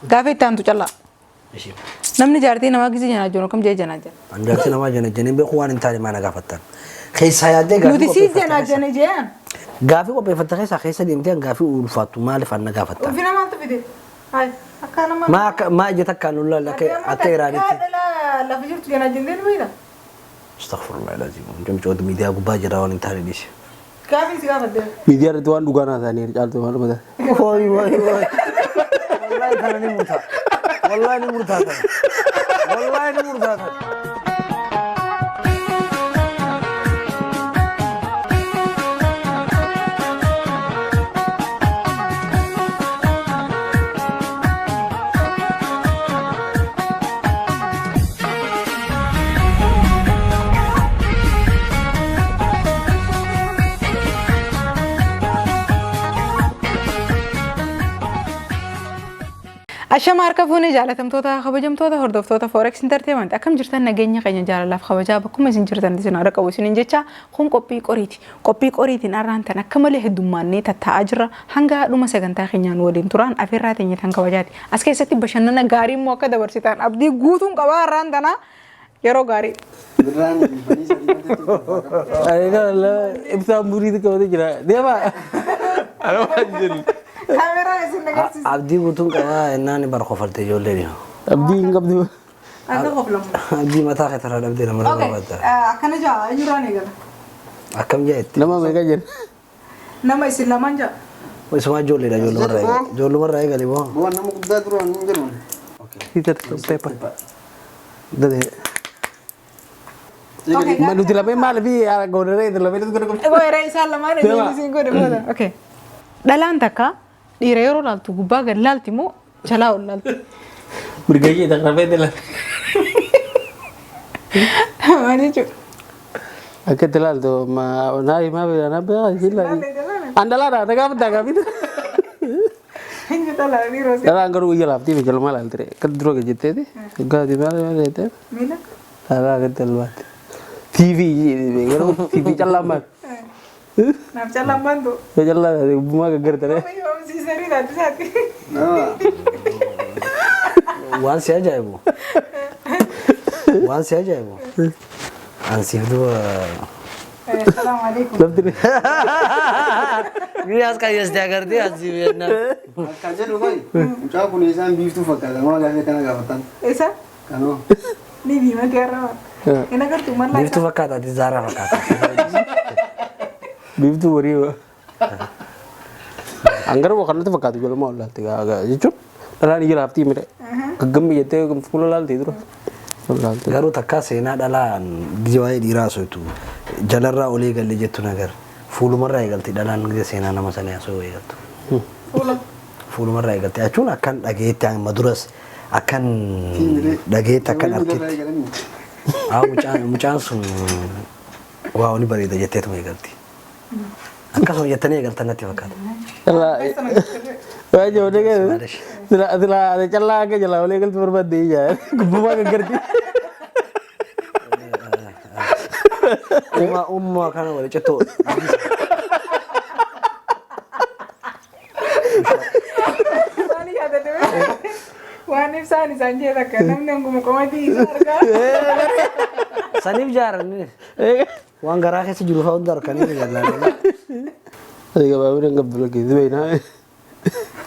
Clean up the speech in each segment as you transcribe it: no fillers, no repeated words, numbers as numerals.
Gaafa itti aantu callaa. Namni jaartii namaa gisii janaa jiru kam jee janaa jira. Jaartii namaa janii beeku waan hin taane maana gaafattan. Keessa yaadee gaafi. Nuti sii janaa janii jeen. Gaafi qopheeffatta keessa deemtee gaafi ulfaatu maaliif anna gaafatta? Ulfina maaltu fide? Hai akka nama. Ma ija takkaan lola akka iraanitti. Lafa jirtu janaa jendeen beekta. Astaghfirullah lazim. Jamcoota miidiyaa gubbaa jira waan hin taane dhiise. Gaafi si gaafadde. Miidiyaa irratti waan dhugaanaa ta'anii caaltu maal mata. Wallahi kana ni murtaa. Wallahi ni murtaa. Wallahi ni murtaa. Ashama harka fuunee jaalatamtoota kabajamtoota hordoftoota Forex Entertainment akkam jirtan nageenya keenya jaalalaaf kabajaa bakkuma isin jirtan isin ara qabu isin jecha kun qophii qoriiti. Qophii qoriitiin arraan tan akka malee heddummaannee tattaa'aa jirra hanga dhuma sagantaa keenyaan waliin turan afeerraa teenya tan kabajaati. As keessatti bashannana gaarii immoo akka dabarsitan abdii guutuun qabaa arraan tanaa yeroo gaarii. Ibsaan buriitu qabate jira. Deemaa. Kamera isin nagarsiisa. Abdii guutuun qabaa ennaan barqofalte ijoollee dhiha. Abdii hin qabdu. Akka qoflamu. Abdii mataa keetarraa dhabdee nama barbaadda. Akkana jaa eenyuraan eegala. Akkam jeetti. Nama meeqa jira? Nama isin lamaan jaa. Isumaa ijoolleedha ijoollumarraa eegale. Ijoollumarraa eegale boo. Bukan nama guddaa duraan hin jiru. Kita pepa. Dade. Manuti lamee maal fi goonaree itti lamee tokko tokko. Goonaree isaan lamaan isin godhe booda. Okay. Dhalaan takka dhiira yeroo laaltu gubbaa gad laalti moo jalaa ol laalti? Mirgayyee takrafee dhala. Maal jechuudha? Akka itti laaltu naari maa beekaa naa beekaa isheen laali. Andalaadhaa nagaa fiddaa gaafita. Hinji dhalaa dhiiroo si. Dhalaan garuu iyya laaftii fi jalmaa laaltire. Akka dura gajjetteeti. Gaati maal jettee? Miila? Dhalaa akka itti albaatti. TV yeroo TV callaan maal? Naaf callaan bantu. Callaan bumaa gaggartare. Si sari daati saati. Waan si ajaa'ibu. Waan si ajaa'ibu. Ansiif duba. Assalamu alaikum. Labdiri. Giriyaas kayyastee agartee ansiif jennaan. Akka jedhu koi. Mucaa kun isaan biiftuu fakkaata. Maa gaafee kana gaafatan. Isa? Kanoo. Ni diimatee arraba. Hin agartu mallaa. Biiftuu fakkaata ati zaaraa fakkaata. Biiftuu warii. Angara wakannatti fakkaatu jalmaa ol laalti jechuun dhalaan ija laaftii mire. Gaggammi jettee fuula laaltee dura. Garuu takkaa seenaa dhalaan biyya waa'ee dhiiraa soitu jalarraa olii galle jettu nagar fuulumarraa eegalti dhalaan seenaa nama sana yaasoo eegaltu. Fuulumarraa eegalti jechuun akkan dhageetti amma duras akkan dhageetti akkan arkitti. Mucaan sun waa oni bareeda jetteetuma eegalti. Akkasuma jettanii eegaltan natti fakkaata. Waa joodee gadi. Sila callaa akka jalaa olii galti barbaadde ijaa gubbumaa gaggarti. Ummaa kana wali cettoo. Waan ibsaan isaan jee takka namni hanguma qomatii isa argaa. Saniif jaaranni. Waan garaa keessa jiru fa'aa hundi harkanii jaalladha. Adi gabaabee dan qabdu lakkisu beeknaa.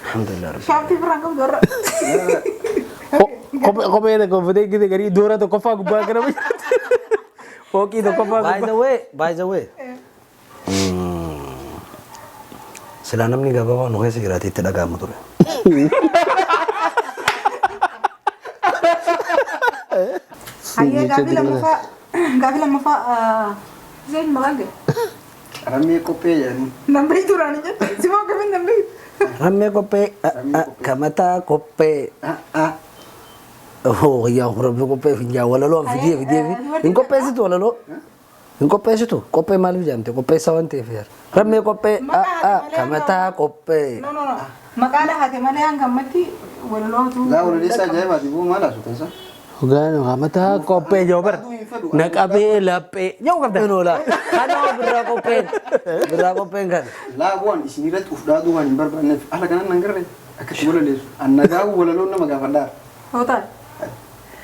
Alhamdulillah. Shaaftii biraan qabdu warra. Kophee tokko uffatee gite garii doora tokko fa'aa gubbaa kana fookii tokko fa'aa gubbaa. By the way. Sila namni gabaabaa nu keessa jiraate itti dhaga'amu ture. Hayyee gaafi lammaffaa zeen maal ga'e? Rammee qophee jedhanii. Nambii turaan hin jette simoo kamiin nambii? Rammee qophee kamataa qophee. Oh yaa rammee qophee finjaa walaloo fidee hin qopheessitu walaloo. Hin qopheessitu qophee maaliif jedhamte qopheessaa waan ta'eef yaar. Rammee qophee kamataa qophee. Maqaa lahaate malee hanga ammatti walalootu. Laa walaleessaa ajaa'ibaati boo maal haasota isa? Hogaan kamataa qophee jawbar. Naqabee laphee yoo qabda. Nola. Kanaa birraa qopheen kan. Laa bu'aan isin irratti uf dhaaduu waan hin barbaanneef ala kanaan nan garree. Akkatti wala leessu. Anna gaafu wala loon nama gaafadhaa. Hotaan.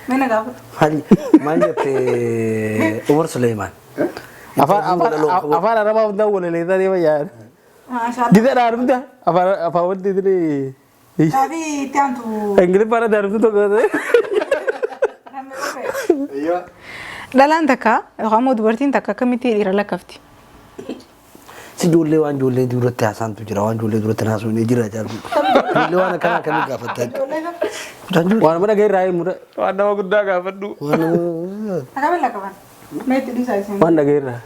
Mana gaafa. Maal jettee Umar Sulaiman. Afaan Arabaa hundaa wala leessaa deema yaada. Gita dhaarumta afaan wanti tiri. Tapi itti aantu. Ingiliffaan dhaarumtu tokko ta'e. Dhalaan takka yookaan immoo dubartiin takka akkamitti dhiira lakkafti? Si ijoollee waan ijoollee duratti haasaantu jira waan ijoollee duratti haasuu ni jira jaallu. Ijoollee waan akkana akkamii gaafattan. Waan mana gahee raayee mura waan nama guddaa gaafadhu. Akkamiin lakkafan? Meetti dhiisaa isin. Waan dhagahee irraa.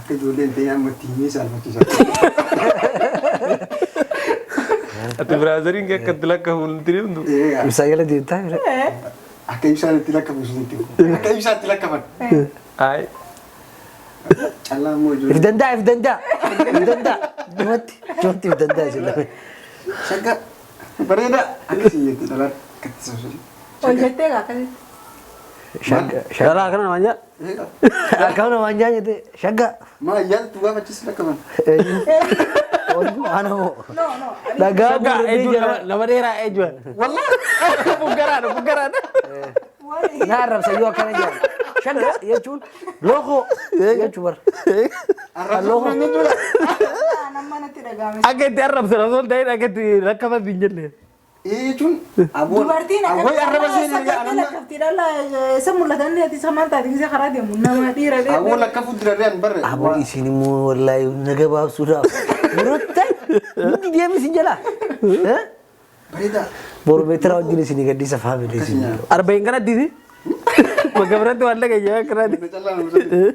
Akka ijoolleen ta'e amma tiimee saalfachiisa. Ati biraazariin kee akkatti lakkafuun tiri hundu. Ibsaa jala deemtaa jira. Akka ibsaan itti lakkafu sunitti. Akka ibsaan itti lakkafan. Ayi. Callaan moo ijoollee. If danda'a. Dhumatti if danda'a jira. Shagga bareeda akkasii jetti dhalaan akkatti soosori. Ol jettee akkasii. Dhalaa kana namaan jaa. Akkam namaan jaa jette shagga. Maa yaadatu gaafachiis lakkaban. Ana moo. No. Dhagaa Shaggaa gurgurdee ejuu jira. nama dheeraa ejuu. Wallaahi buggaraadha. Naa arrabsayyoo akkana jira. Shagga jechuun lookoo jechuu bara. Arrabsaan jechuudha. Nama natti dhagaame. Akka itti arrabsan osoo hin ta'in akka itti lakkafan hin jenne. Jechuun aboon. Dubartiin akkamitti lakkafti dhalla isa mul'atan ati isa maal taate isa karaa deemu nama dhiira deemu. Aboon lakkafu dirarreen barre. Aboo isin immoo wallaahi na gabaabsuudhaaf. Murottan nuti deemisi jala. Bareeda. Boru meetira wajjin isin gaddisa faamilii isin. Arba'in kanatti bakka biratti waan dhagayyaa akkanaati. Callaa nama sadii.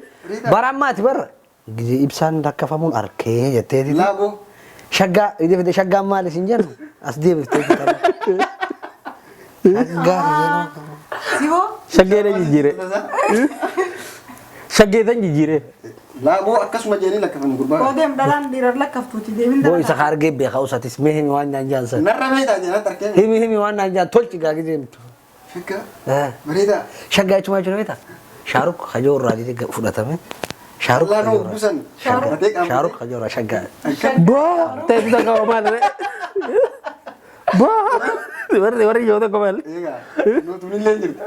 Bara ammaati bara. Gizee ibsaan lakkafamuun arkee jetteeti. Laaboo. Shaggaa idee shaggaan maal isin jennu as deebiftee kitaaba. Shaggaa. Siboo. Shaggeedha jijjiire. Shaggeetan jijjiire. Laaboo akkasuma jedhanii lakkafamu gurbaa. Odeem dhalaan dhiira lakkaftuuti deemin Boo isa hargee beekaa usatis mee himi waan naan jaansan. Narra meetaa jedhan tarkeen. Himi waan naan jaan tolchi gaa gizee mitu. Shagga. Bareeda. Shaggaa jechuun maal jechuudha beektaa? Shaaruk hajoo irraa fudhatame. Shaaruk Laanoo busan. Shaaruk hajoo irraa shaggaa. Boo ta'etu takka maal Boo warri yoo tokko maal. Egaa nutunillee jirti.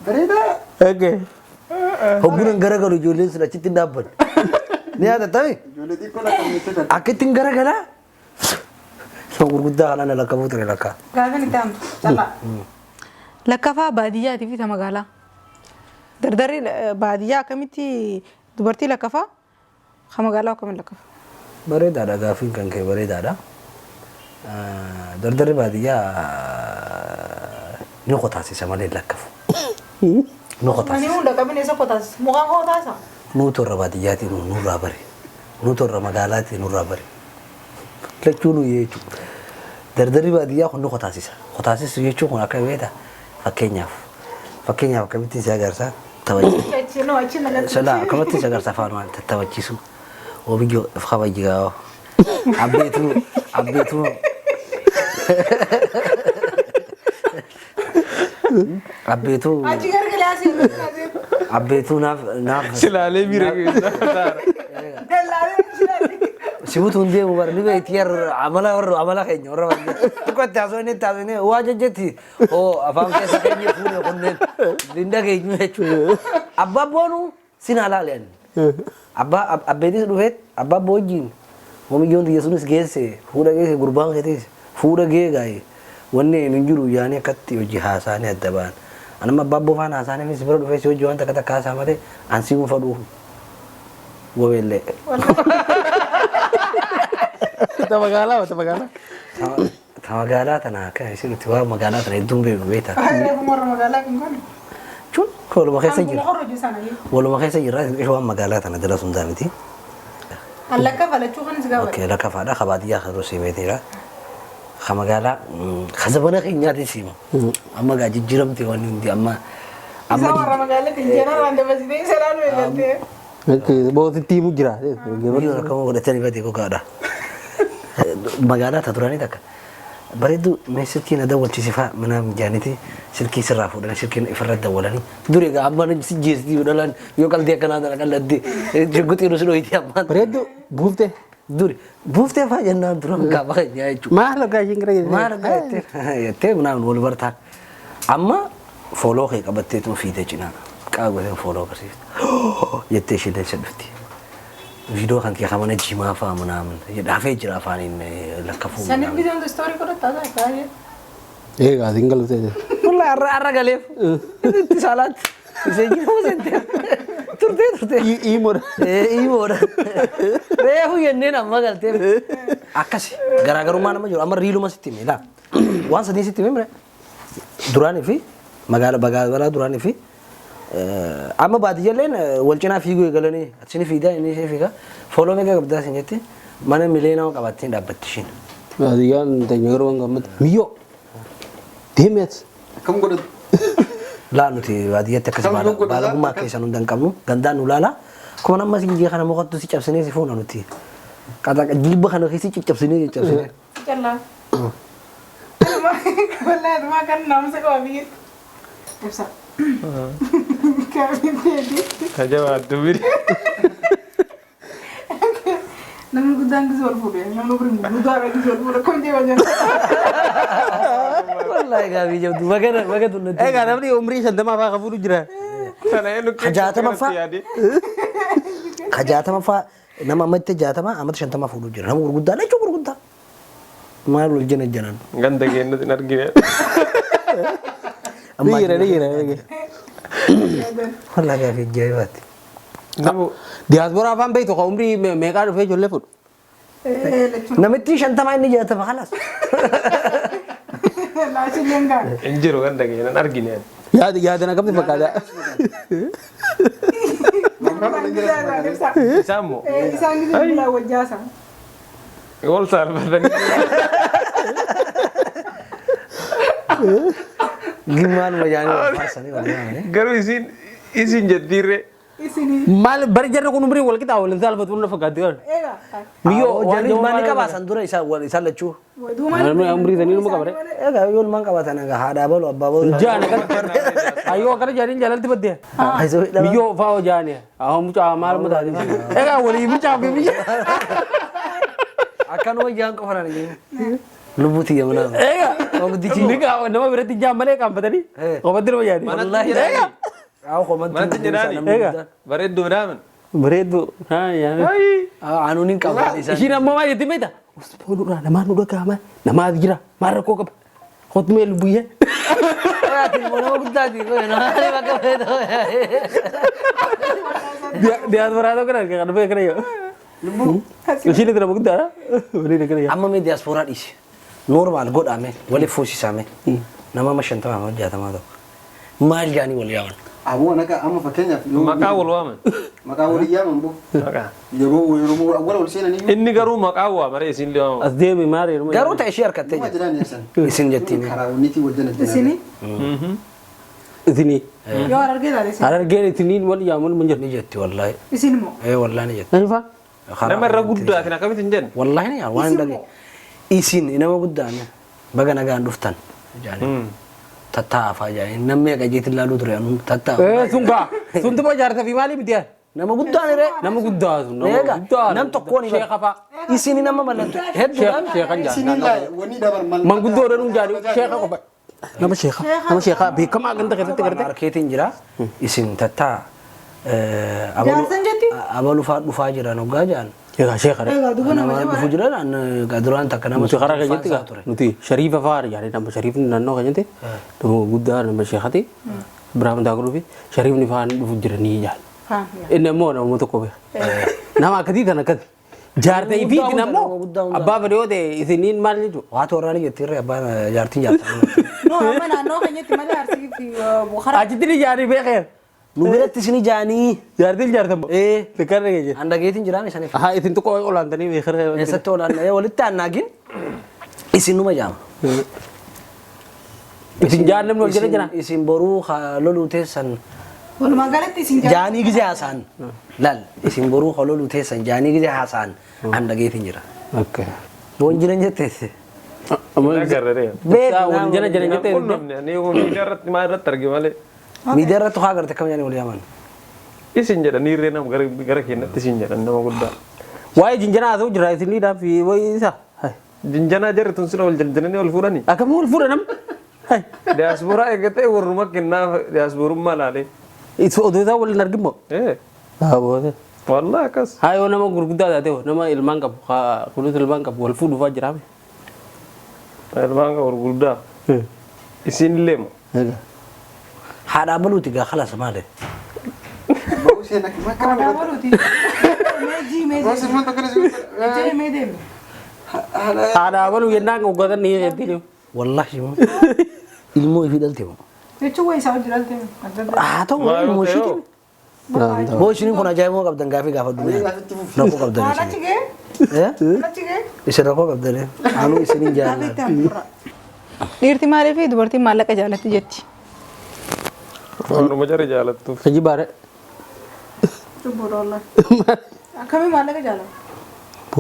Bareeda. Okay. Hoggunan garagalu ijoolleen sun achitti dhaabban. Ni yaadattami? Ijoollee xiqqoo lakkaa'amtee taate. Akka ittiin garagalaa? Sun gurguddaa kanaan lakkafuu ture lakkaa. Gaafin itti aantu callaa. Lakkafaa baadiyyaatii fi ta magaalaa. Dardarri baadiyyaa akkamitti dubartii lakkafaa? Ka magaalaa akkamiin lakkafa? Bareedaadha gaafiin kan ka'e bareedaadha. Dardarri baadiyyaa ni qotaasisa malee lakkafu. Nu qotaasisa. Mani hunda qabin isa qotaasisa. Mukaan qotaasa? Nuutu irra baadiyyaatiin nurraa bari. Nuutu irra magaalaatiin nurraa bari. Lachuu nu jechuudha. Dardarri baadiyyaa kun nu qotaasisa. Qotaasisu jechuun kun akka beektaa fakkeenyaaf akkamittiin si agarsiisa taphachiisa. Sala akkamittiin si agarsiisa afaan waan taphachiisu. Obiyyoo if kabajjigaa abbeetu Achi gargalee asii abbeetu naaf Silaalee miira keessa. sibutu hundee mubar ni beekti yar amala keenya warra baay'ee tokkotti haasofne waa jajjatti afaan keessa keenya fuudhee kunneen linda keenya jechuudha. Abbaa boonu sin halaaleen abbeetis dhufeet abbaa boojjiin homiyyoon xiyya sunis geesse fuudha geesse gurbaan keetis fuudha gee gaa'e wanni hin jiru yaani akkatti hojii haasaanii adda ba'an. Anama abbaa boofaan haasaanii bira dhufee si hojii waan takka takka haasaa malee ansii mufa dhufu gobeellee. Ta magaalaa. Ta magaalaa tana akka isin itti waa magaalaa tana hedduun beeku beektaa. warra magaalaa kan kun. Chun waluma keessa jira. Kan horju sana yi. Waluma keessa jira waan magaalaa tana dala sun daamiti. Allakkafa lachuu kan si gaafate. Oke lakkafaadha kabaadiyyaa kan rusii beeteera. Ka magaalaa kasabana keenyaati siima. Amma gaa jijjiiramte wanni hundi amma. Isa warra magaalaa kan jeenaa waan dabarsitee isa laanu eegaltee. Okay, booti mu jira. Biyyoon akkama godhatanii baatee kokaadha. Magaalaa ta turanii takka. bareedu mee silkiin adawwalchisiifaa manaam jaaniti silkii sirraa fuudhanii silkiin ifarra dawwalanii duri egaa ammaan si jeestii dhalaan yoo qalbii akkanaa dhala qalladde guxii nu sidooyti ammaan Bareedu buuftee. duri buuftee faa jennaan dura gaafa keenyaa jechuudha. Maal akka ishiin gara jettee? maal akka jettee naan wal bartaan amma fooloo kee qabatteetu fiitee cinaa qaawwateen fooloo barsiifte jettee isheen isa dhufti. Video kan kaya kamana jima fa manaman ya dafe jira fa ni lakafu Sanib gidan do story ko ta da kaya. Egaa tinggal ta'e. wallahi arra galef salat seji ho sente turte Imor. imor rehu yenne namma galte akasi garaagarummaa nama jiru amma riiluma sitti mila waan sadii sitti mimre durani fi magala durani fi amma baadiyyaleen wal cinaa fiiguu eegalanii achini fiidaa inni ishee fiigaa fooloo meeqa qabdaa isin jetti mana mileenaa qabattee dhaabbatti ishiin. Baadiyyaan teenya garuu waan gammadu. Miyyoo. Deemeet. Kam godhatu? Laa nuti baadiyyatti akkas baalagummaa keessan hunda hin qabnu gandaan nu laala kuma namma sinjii kana mukattu si cabsinee si fuuna nuti jilba kana keessi caccabsinee caccabsinee. Kalla. Wallahi duma kan namsa ko abi. Epsa. Kami tedi. Kajawaa dubiri. Namun gudang kisor fude, namun beri gudang lagi kisor fude, kau dia wajar. Wallahi gaabii jabdu bagatu nuti. Egaa namni umrii 50 faa qabu jira. Kajaatama faa nama ammatti 60 ammatti 50 fuudhu jira nama gurguddaa jechuun gurguddaa. Maal wal jana janan. Ganda kennu hin argine. Dhiira. Wallahi gaabii jaabaati. Diyaasporaa afaan beektu kan umrii meeqaa dhufee ijoollee fuudhu. Namitti 50 inni 60 halas. Laci lengan. Injiru ganda kennu hin argine. Yaada na qabdi fakkaata. Isaammoo. Isaan gitu bila wajasa. Wal salfatanii. Gimana majani farsani wala. Garuu isin jettiirree. Isini. Maal bari jarri kun umrii wal qixaa waliin salphatu hunda fakkaatti galu. Ega. Miyo jani mani ka basan dura isa lachu. Umrii sanii numa qabare. Ega yol man ka batana ga hada balu abba balu. Jaane kan ayyoo kana jaaniin jaalalti badde. Aiso Miyyoo fa'oo jaane. Ahoo mucaa maal mutaa jechuudha. Egaa walii mucaa fi biyya. akkanuma jaan qofanan gini. Lubbuti ya mana. Egaa. Ogdichi. Nika nama biratti jaan malee qaambatanii. Qofatti nama jaani. Wallahi. Egaa. Aku komentar. Manatti jedhaani. Egaa. Bareedduu midhaaman. Bareedduu. Haa yaani. Anunin kawan isa. Ishiin ammoo maal jetti beektaa? Osboodudha namaan nu dhagahama namaatu jira maal rakkoo qaba hotmee lubbuyye. Ati mana guddaati na hari bakka beeto. Diaspora itu kan beek kana yoo. Ishiin itu nama guddaadha. Waliin kana yoo. Amma mee diaspora dhisi. Normal godhame wali fuusisame. Nama mashantama amma jaatama tokko. Maal jaani wal yaawan. Abu anaka amma fakkeenyaaf Maqaa wal waaman. maqaa walii yaaman bu Maqaa. yeroo awwala wal seenanii Inni garuu maqaa waamare isin liyaama. As deemi maari. Garuu ta'e ishee harkattee ma jirti. jiraan yeessan Isin jettiin. karaa waniitii wal jala Isini. Isini. Yo arge dari sini. Harargeen isiniin wal yaamun mun Ni jetti wallahi. Isini mo. Wallahi ni jetti. Nanifa. Nama irra guddaatin akkamitti hin jenne. Wallahi ni waan dhage. Isin nama guddaane baga nagaan dhuftan. Jaani. Tattaafa jaani namni qajeetin laaluu ture anu tattaafa. Sungaa. Sunti moo jaarta fi maali miti yaa? Nama guddaane re. Nama guddaa sun. Eega nam tokkoon Sheekha fa'a. Isin nama malattu hedduudhaan. Sheekhan isiniin jaarta. laa wanii dabar mal Manguddoo dhanuu jaari sheekha qofa. Nama sheekha. Nama sheekha beekamaa ganda keessatti garte. Markeetiin jira. Isin tattaa. Jaarsan jetti? Abalu faa dhufaa jiran hoggaa jaan. Egaa sheekha dha. Ega dugu nama Nama dhufu jiran duraan takka nama Nuti karaa keenyatti faasaa gaa ture. nuti shariifa fa'aa jaari nama shariifni naannoo keenyatti nama guddaa nama sheekati Ibrahim Daakuu fi shariifni fa'aa dhufu jiranii jaal. Ha. Inni immoo nama tokko beeka. Nama akkasii kan akkasi. Jaartee fi itti nammoo abbaa fedhe yoo ta'e isiniin maal jechuudha. Waa tooraan jettirre abbaan jaartiin jaartan. No, mana no kanya timali arsi fi bukhara. Achitti ni jaarii beekeera. Nu biratti isini jaanii. Jaartiin jaartammoo. Fikkarra kee jira. Handageetiin jiraan isaniif. Haa isin tokko olaantanii beekeera. Eessatti olaan walitti aannaagin isin numa jaama. Isin jaarnamni wal jala jira. Isin boruu loluu teessan Walumaa galatti isin jaanii gizee haasaan. Lal isin boruu loluu teessan jaanii gizee haasaan handageetiin jira. Okay. Boon jiran jetteesse. Agarree. Beekaa wal jala jala jettee. Ni miidiyaa irratti maal irratti arge malee. Miidiyaa irratti haa garte kam yaani walii aman. Isin jedha niirree nama gara keenyatti isin jedha nama guddaa. Waa'ee jinjanaa haa ta'u jira isiniidhaaf wayii isaa. Jinjanaa jarri tun sila wal jaljalanii wal fuudhanii. Akkamii wal fuudha nam? Diyaasporaa eeggatee warruma kennaa diyaasporummaa laalee. Oduu isaa waliin argimoo? Daawwate. Wallah akkas. Haa yoo nama gurguddaa taate nama ilmaan qabu kunuunsa ilmaan qabu wal fuudhuufaa jiraame. Ilmaan qabu gurguddaa. Isin illee moo? Haadha baluuti gaa khalas maale. Haadha baluuti. Meejii. Haadha baluu yennaan uggatan ni jedhini. Wallahi ilmoo ifi dhalte moo. Jechuun wayi isaa jiraate. Haa ta'u ilmoo ishiitiin. Boo ishiniin kun ajaa'imoo qabdan gaafii gaafa dunia. Rakkoo qabdan ishiniin. Isin rakkoo qabdan anuu isiniin jaalladha. Dhiirti maaliif dubartiin maallaqa jaalatti jetti? Warruma jarri jaalattuuf. Kaji baare. Akkamii maallaqa jaalatu?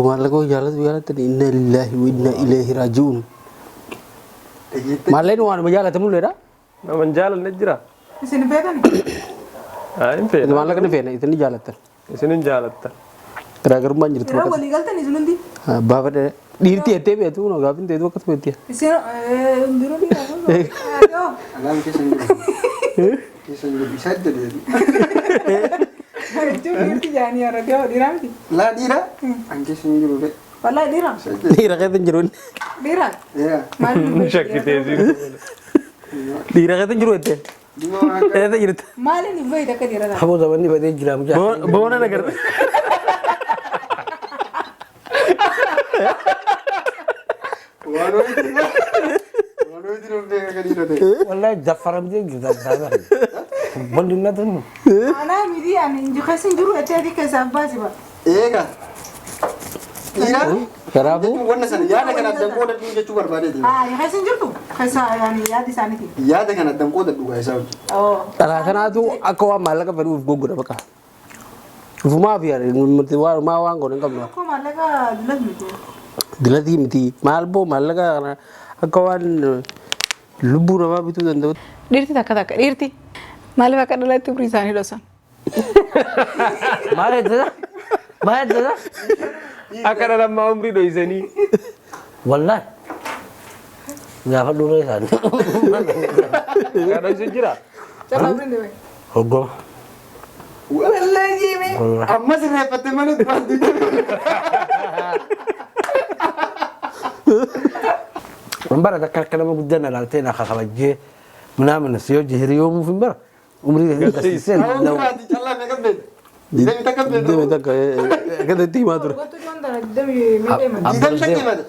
Maallaqa jaalatu inna lillahi wa inna ilaihi raaji'uun. Maallaqni waanuma jaalatamu leedha? Nama jaalanne jira. Isin beekani? Hin feena. Maallaqni feena isin jaalattan. Isinin jaalattan. Garaagarummaan jirtu Yeroo walii galtan isin hundi? baafadhe dhiirti ettee beetu no gaafin teetu akkasuma itti. Isin hundinuu dhiiraa. Alaan keessa hin jiru. Keessa hin jiru. Isaa jedhee. Dhiirti jaanii har'a dhiiraa miti? Laa dhiira? An keessa hin jiru. Wallahi dhiiraa? Dhiira keessa hin jiru. Dhiiraa? Maaliif? Shakkitee Dhiira keessa hin jiru ettee. Keessa jirtu. Maaliin hin fayyada akka dhiiraa? Haboo zamanni badee jira mujaa. Boona nagarra. Wallahi jaffaramtee jirta daabare. Bondinna tun. Anaa miti ani keessa hin jiru ettee keessaaf baasi ba. Eega. Dhiira? Kanaafuu Wanna sana yaada kana addan qoodadhu jechuu barbaadeeti. Keessa hin jirtu? Keessa yaada isaaniiti. Yaada kana addan qoodadhu gaa isaa hojii. dhalaa kanaatu akka waan maallaqa fedhuuf goggodha bakka. Ufumaa fi maa waan godhan qabnu. Akkoo maallaqa dilat miti. Dilatii miti maal boo maallaqa kana akka waan lubbuu namaa bituu danda'u. Dhiirti takka dhiirti maaliif akka dhalatti umrii isaanii dhosan? Maal jedhata? Maal jedhata? akka dhalammaa umrii dhoysanii. Wallahi. Gaafa dura isaanii. Akka dhoysu jira. Jala umriin deeme. Hoggoma. Wallahi jeeme. Ammas irreeffatte malee duranti. Mbara takka nama guddaa na laaltee na kakabajjee ምናምን ሲወጅ ህሪዮሙ ፍንበር ኡምሪ ገሰሰን ነው Callaa meeqa beekta? Deemi takka beekta? Deeme takka gadatti himaa ture. Gotu joonta dami miidhama. Diidam shakki mata.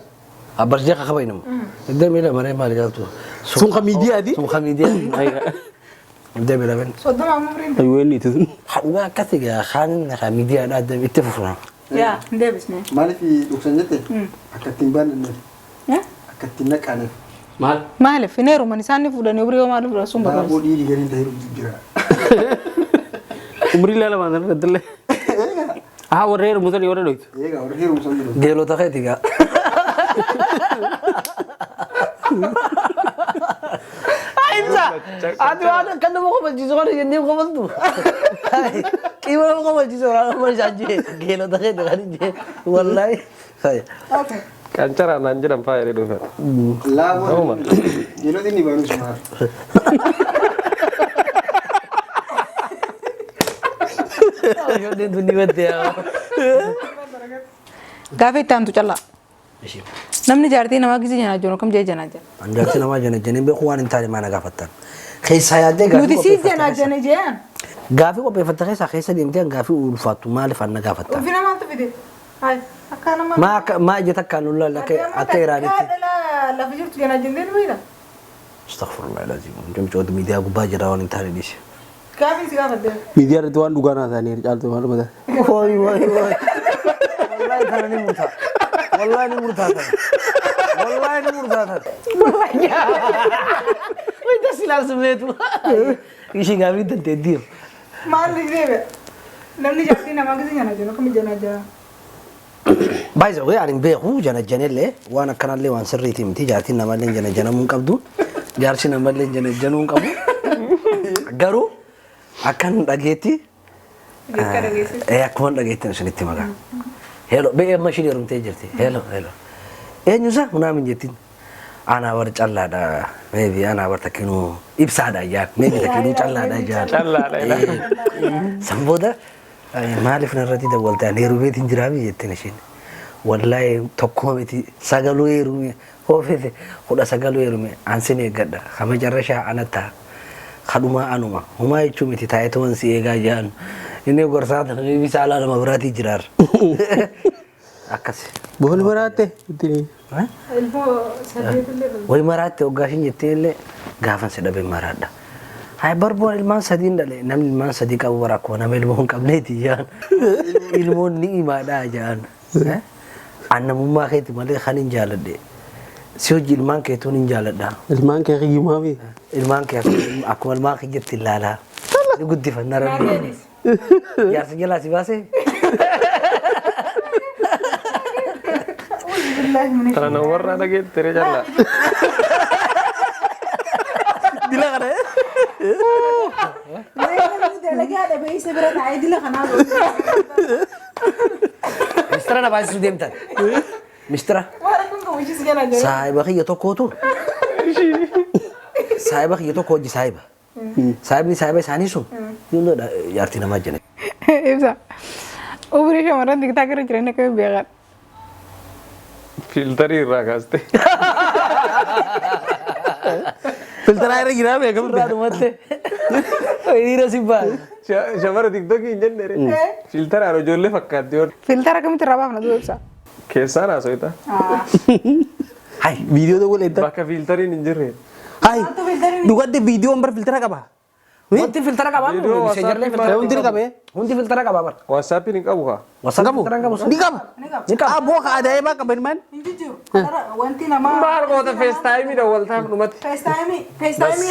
abarjee kakabaynam demela mare mal galtu Sun kamidiyaati. sun khamidiya demela ben Soddoma umriin. Ayyoonni tun. hadga kasiga khan khamidiya da dem ittifufna Yaa hin deebisne. Maaliif dhugsan jette? Akka ittiin baananne. Yaa? Akka ittiin naqaaneef. Maal? Maaliif hin heeruman isaanii fuudhanii umrii yoo maaliif sun Baaboo barbaachisa? dhiiri gariin ta'e jira. Umrii laala maan irratti warra heerumu san yoo dhadhoytu. Eegaa warra heerumsan jiru. gelo takhetiga ainsa adu ada kan mo ko bajiso ko hindi ko bastu iwo ko bajiso ra mo jaje gelo takhetiga je wallahi saya Okay. Kancaraan naan jedhan faayiree dhufe. Laama. Yerooti inni baanu sumaar. yo den duni wette ya Gaafa itti aantu callaa. Namni jaartii namaa gisii janaa jiru kam jee janaa jira. anjati nama jana jene be khwan intani mana gafatan khaysa ya de Nuti sii janaa jana jeen. gafi ko be fatta khaysa khaysa dimte gafi ulfatu mal fanna gafatan Ufina maaltu fide? Hai. Akka nama. ما جتك كانوا لا لك أتيراني La fijirtu janaa jendeen wayda. استغفر الله العظيم جم جود ميديا أبو باجر راون انتهى ليش Gaafi si gaafa deemu. Miidiyaa irratti waan dhugaa naa ta'anii caaltu maal mata. واي واي واي والله ترى نمرتها والله نمرتها والله نمرتها وين تسلا سميتو ايش قابل انت تدير Maal deebe? Namni jaartii namaa gisii janaa jiru kam janaa jira. بايز ويا يعني بيخو جنا جنله وانا كان اللي وان سريتي متي جاتي نمالين جنا جنا من قبضو جارشي نمالين جنا جنون قبضو غرو akan dhageetti akkuma dhageettan sunitti maqaa hello bee mashini rumtee jirti hello eenyusa munaamin jettin ana war callaadha maybe ana war takkinu ibsaadha yaa maybe takkinu callaadha yaa sambooda maaliif narratti dawwaltaa heerumeetiin jiraabi jettin ishiin wallahi tokkuma miti sagaluu heerume hoofete kudha sagaluu heerume ansin eeggadha kama jarrashaa anatta خدمة أنوما هما يشوفي تتايتون سيجا جان إني قرصات أنا بيسأل على مبراتي جرار أكاسي بقول مراته تاني وهي مراته وقاشين يتيلي قافن سيدا بمراته هاي بربون المان سدين دلي نم المان سديك أبو براكو نم المون كابنيتي جان المون نيما دا جان أنا مما خيت مالي خانين جالد دي سيوجي المان كيتون إنجالد دا المان كي ما في المان كيف أكو المان خجت لا يقول دي فنار يا سجلا سباسي ترى نورنا لقيت ترى جلا دلا كده lagi ada bayi seberat aja di lah kanal. Mister na bahas sudah empat. Mister. Saya bagi itu kotor. Saya bagi itu kau saya. Saya ni saya sani su. Itu dah yarti nama jenis. Bisa. Ubri kemarin kita kira cerita ke biar. filter irragaste. filter air gila ya kamu Radu mate. Ini rasibah. Shamara TikTok injen dere. Filter aro jolle fakkat jor. Filter kami terapa mana tuh bisa? Kesana so ita. hai video tuh boleh itu Baka filterin injer. hai juga di video ambar filter apa Unti filter apa? Video Bisa jadi filter. unti apa ya Unti filter apa bar? WhatsApp ini kamu ka? WhatsApp kamu filter kamu. di kamu ah buah ada ya pak kapan man Jujur, karena wanti nama. Bar ko ta FaceTime ida walta numat. FaceTime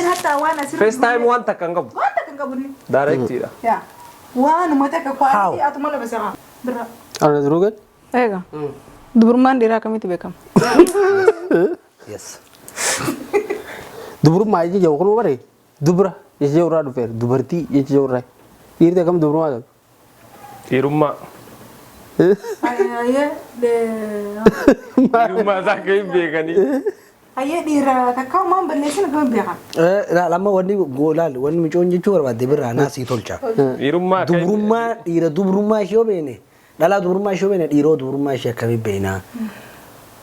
hatta wana sih. FaceTime wan takkan kamu. Wanta kan kabuni. Direct ida. Ya. Wana mata ke kuali atau malah besar. Berat. ada terus kan Ega. Duburman dira kami tu bekam. Yes. dubur maji jauh kan bare dubra ya jauh radu fer duberti ya jauh rai ini teh kamu dubur maga Di rumah. Ayah de. Di rumah sakai begani. Ayah dira takau mau berlesin kami bekam. Nah, lama wani golal, wani micon jitu orang di berana nasi tolcha. Di rumah kai. Dubruma, ira dubruma sio bene. Dala dubruma sio bene, iro dubruma sio kami bena.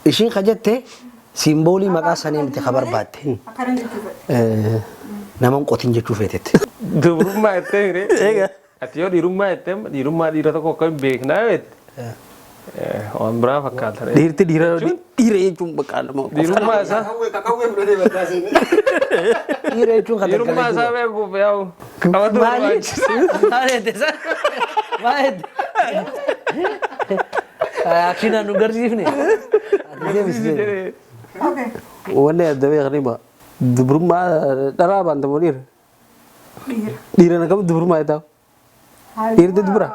Isin kajate simboli makasani mti khabar batte. Akaran jitu. Namang qotin jechu fetet. Di rumah ete re. Ega. Atio di rumah ete, di rumah di rata kok kai beg na et. On berapa fakkat re. dirti dira ya cuma bekal mau Di rumah sa. Kakak gue udah di sini. Ira chu Di khabar rumah sa be ku beau. Kamu tuh Mali. Mali desa. Mali. Akhirnya nugar sih ni. Dia mesti. Oke. wanda ada ya ba dubur ma dara ban ta modir dira na kamu dubur ma itu Dir tu dubra?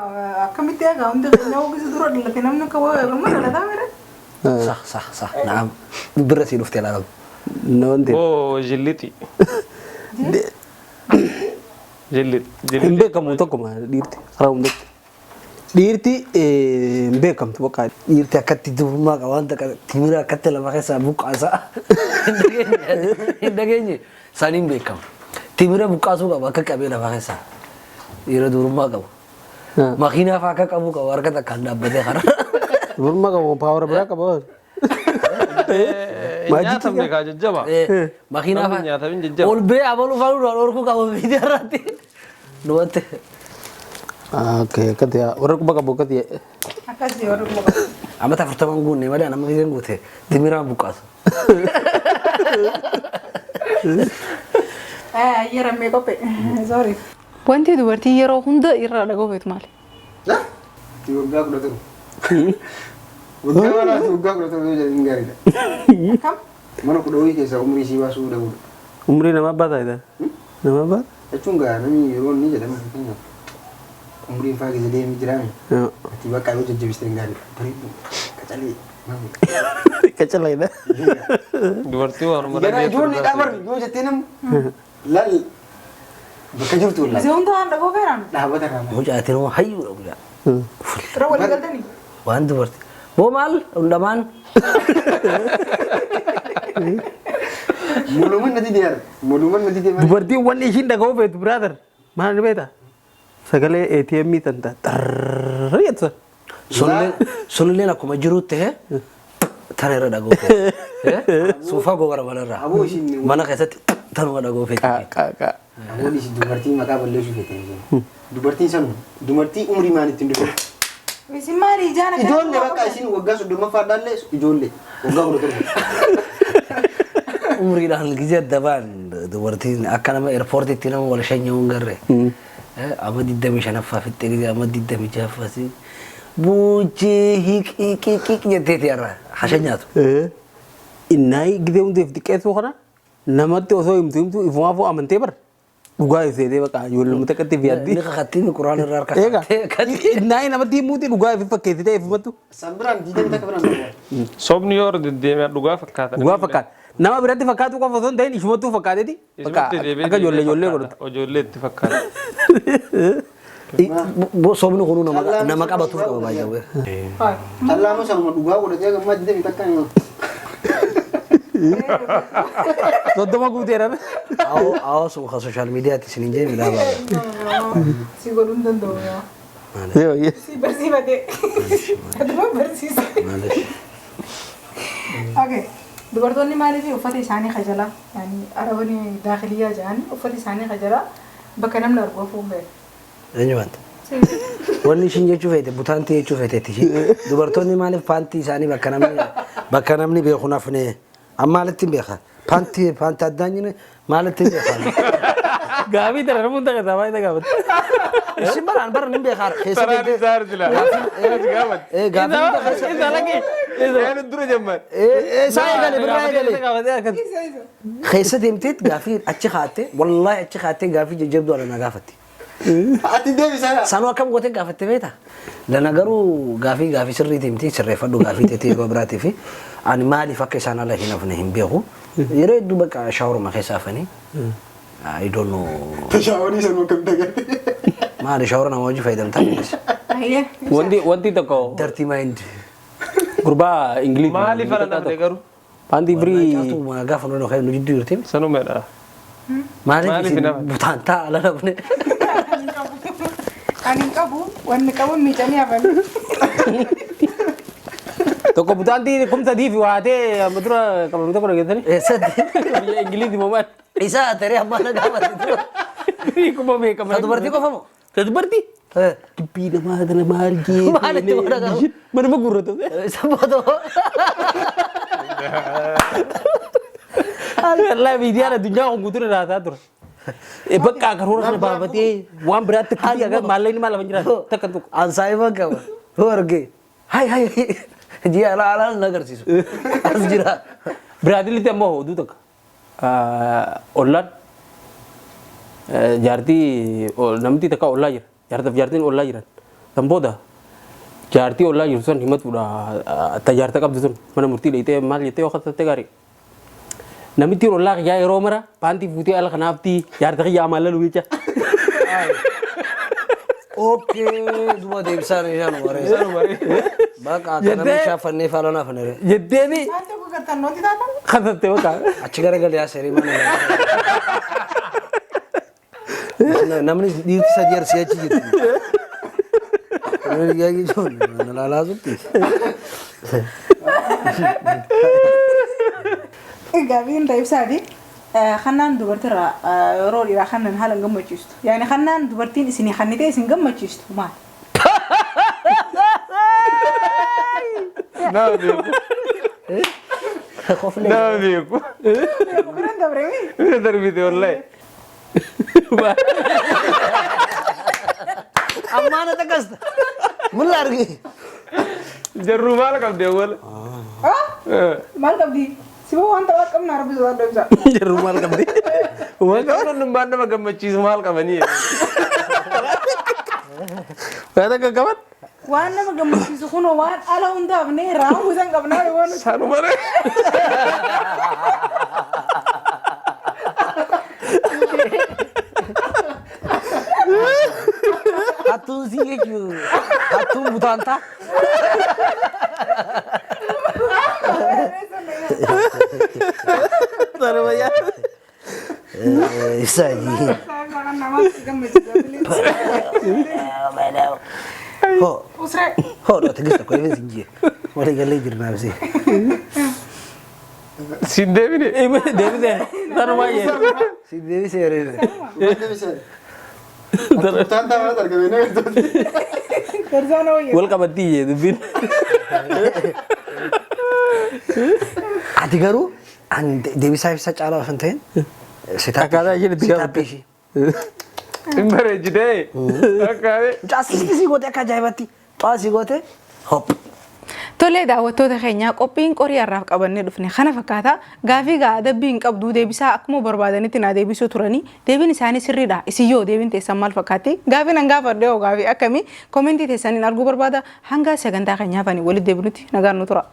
Kami tiaga untuk nyawa kita dulu adalah kenapa nak kau rumah ada tak merah? Sah. Naam. Beras hidup tiada. nanti Oh, jiliti. Jilit. Mbe kamu tu koma dirti haram dek dirti mbe kamu tu pakai Irti akat tidur rumah kawan tak timira akat telah pakai sabuk asa. Indagenya saling bekam. Timira buka suka pakai kabel pakai sa. Ira di rumah kau. Makina pakai kamu kau warga tak kanda bete karena. rumah kamu power berapa bos Majid tu mereka jawab. Makina Namanya pakai. tapi jawab. Olbe abalu falu orku kamu video rati. Nuate. oke katanya orang kuba kamu katanya Akasih orang bukan. Ama tak pertama gune, mana nama kita gune. Timira buka. Iya ramai kopi. Sorry. Wanti tu berarti iya roh hunda ira ada kopi tu mali. Lah? Tiga aku dah tahu. Udah mana tiga aku dah tahu jadi enggak ada. Kam? Mana aku dah wih kisah umri siwa sudah udah. umri nama apa tadi nama apa Itu enggak, nami Ron ni jadi macam umri fagi jadi mijiran. ya Tiba kami jadi bisa enggak ada. Beribu. Kacali. Kacala ina. Dubartii waan mara Gara ijoollee dhabar yoo jettee nam lal bakka jirtu lal. Si hundi waan dhagoo feeraan. Dhaabata irraa. Mucaatiin hoo hayyuu dha. Fira walii galtanii. Waan dubartii. Boo maal hundamaan. Muluman nati deer. Muluman nati deer. Dubartiin wanni ishiin dhaga'uu feetu brother. Maal ni beektaa? Sagalee ATM tanta tarree jettu. Sunilleen akkuma jirutti tan irra dhagoo feeti. Suufaa gogara manarraa. Aboo ishiin Mana keessatti tanuma dhagoo feeti. Aboo ishiin dubartii maqaa balleessuu feete. Dubartiin san dubartii umrii maalitti hin dhufe. Isin maali ijaana kana? Ijoollee bakka ishiin waggaa 30 ijoollee waggaa 17. Umriidhaan gizee addabaan dubartiin akka nama eerpoortiitti nama wal shanya'uun garre. Amma 25ffaa fixxee gizee amma 26ffaa buujee hiiqiiqiiq jetteeti irraa hasha nyaatu. Innaayi gidee hundeef xiqqeessuu kana namatti osoo himtu ifumaafuu amantee bara. Dhugaa ifeetee baqa ijoollee mutaqatti fi addi. Ni kakattiin quraan irraa Eega harkatee. innaayi namatti himuuti dhugaa ifi fakkeessitee ifumattu. San biraan diideen takka biraan. Sobni yoo deddeebi'an dhugaa fakkaata. Dhugaa fakkaata. Nama biratti fakkaatu qofa osoo hin ta'in ishumattuu fakkaateeti. Akka ijoollee fakkaata. Ijoollee itti fakkaata. Sobni kun nama qabatu qaba baay'ee. Allaa sanuma dhugaa godhatee gammaa diideen takka hin Soddoma guuteera. Awwa sun kan sooshaal miidiyaatti isin hin jee midhaa baay'ee. Si godhuun danda'u yaa. Si barsiifate. Aduma barsiisa. Okay. Dubartoonni maaliif uffata isaanii kajalaa yaani arabani daakiliyaa jedhanii uffata isaanii kajalaa bakka namni argu hafuun beeku. Eenyu waanta? Wanni ishiin jechuu feete butaantii jechuu feeteetti ishee. Dubartoonni maaliif paantii isaanii bakka namni beeku nafne amma maalitti hin beekan? Paantii addaan jine maalitti hin beekan? Gaafii dara namuun takka isaa baay'ee gaafate. Isin baraan hin beekan. Saraan isaa jila. Gaafii Isa lagi. Isa dura jamman. isaa eegale birraa eegale. Keessa deemteet gaafii achi kaatte wallaahi achi kaatte gaafii jajjabduu ala na gaafatti. Ati deebisaa. Sanuu akkam gootee gaafatte beektaa? Lana garuu gaafii sirrii deemtee sirreeffadhu gaafii teetee yeroo biraatii fi ani maaliif akka isaan ala hin hafne hin beeku. Yeroo hedduu bakka shaawuruma keessa hafanii. I don't know. Shaaworii sanuu kam dagate. Maali shaawura nama hojii fayyadamtaa? Wanti tokko Dirty mind. gurbaa Ingiliizi. Maaliif ala namne garuu? Paantii birii. Qaatuma gaafa nu dhaqee nu jidduu jirti. Sanumeedha. Maaliif butaan ta'a ala nafne? Ani qabu wanni qabuun miidhanii hafanii. Tokko butaantii kumsa diifi waatee amma dura qabamte tokko dhageessanii. Eessatti? Biyya Ingiliizi moomaan. Isaa taree ammaa na gaafate. Kuma beekama. Ka dubartii qofa moo? Ka dubartii. Dubbii namaa kana maal jee. Maalitti godha garuu? Manuma gurratu. Isa boodoo. Allah miidiyaan addunyaa kun guutuu irraa ture. Bakka karoora kana baafatee waan biraatti kiyya agar maallaqni maal lafa jiraatu takka tokko. Ansaayiban qaba. Hoo argee. Hai. Ji'a alaa na agarsiisu. As jira. Biraazilitti ammoo oduu takka. Ollaan jaartii namti takka ollaa jira. Jaartaaf jaartiin ollaa jiran. Kan booda jaartii ollaa jiru sun himatuudha. Tajaajila qabdu sun mana murtii dheeyitee maal jettee yoo kasatte gaarii. Namitti ollaa kiyyaa yeroo mara paantii fuutee ala kanaafti jaarta kiyyaa mallalu jecha. Okay, duba deebisaan isaan waree. Bakka akka namni shaafannee faala naafannee. Jetteeni Waan tokko gartaan nooti taatan. kasatte bakka. Achi garagalee aseerii mana. Namni dhiirti sadii arsii achi jirti. Yaa gijoon na laalaa turti. Gaafiin ibsaati. Kannaan dubartiirraa yeroo dhiiraa kannaan haala hin gammachiistu. Yaani kannaan dubartiin isinii kannitee isin gammachiistu maal? Nama beeku. Nama beeku. Biran dabree. Darbite wallahi. Ammaana takasta. Mulla argi. Jarru maal qabde wal. Maal qabdi? Siba wanta waan qabna arbisu waan dabsa. Jarru maal qabdi? Waan qabnu numbaan nama gammachiisu maal qabanii. Waan akka qaban? وانا ما قمت يسخونه وان على هندا بنيرا وزن قبنا وانا Sanu mare. Hatun sih gitu. Hatun butanta. Taruh ya. Isa ji. Ho. Ho, udah tegas aku ini sih. Mulai kali jirna sih. Si Devi ni. Eh, Devi deh. Taruh aja. Si Dewi sih ada. Mana bisa? Tanta mana terkena itu. Terzana ويا Gol kabati ya, Devin. Ati garu, an Dewi saya bisa cara fantain. Akada aja ditinggal. Sih. Imare jide. Akare. Jasis sih gote kajaibati. Pas sih gote. Hop. Tole daawwattoota keenya qophiin qorii har'aaf qabannee dhufne kana fakkaata gaafii adabbiin qabdu deebisaa akkuma barbaadanitti naa deebisuu turanii deebiin isaanii sirriidha isiyyoo deebiin teessan maal fakkaatti gaafiin hangaa fardee gaafii akkamii koomentii teessaniin arguu barbaada hanga sagantaa keenyaaf ani walitti deebinutti nagaan nu tura.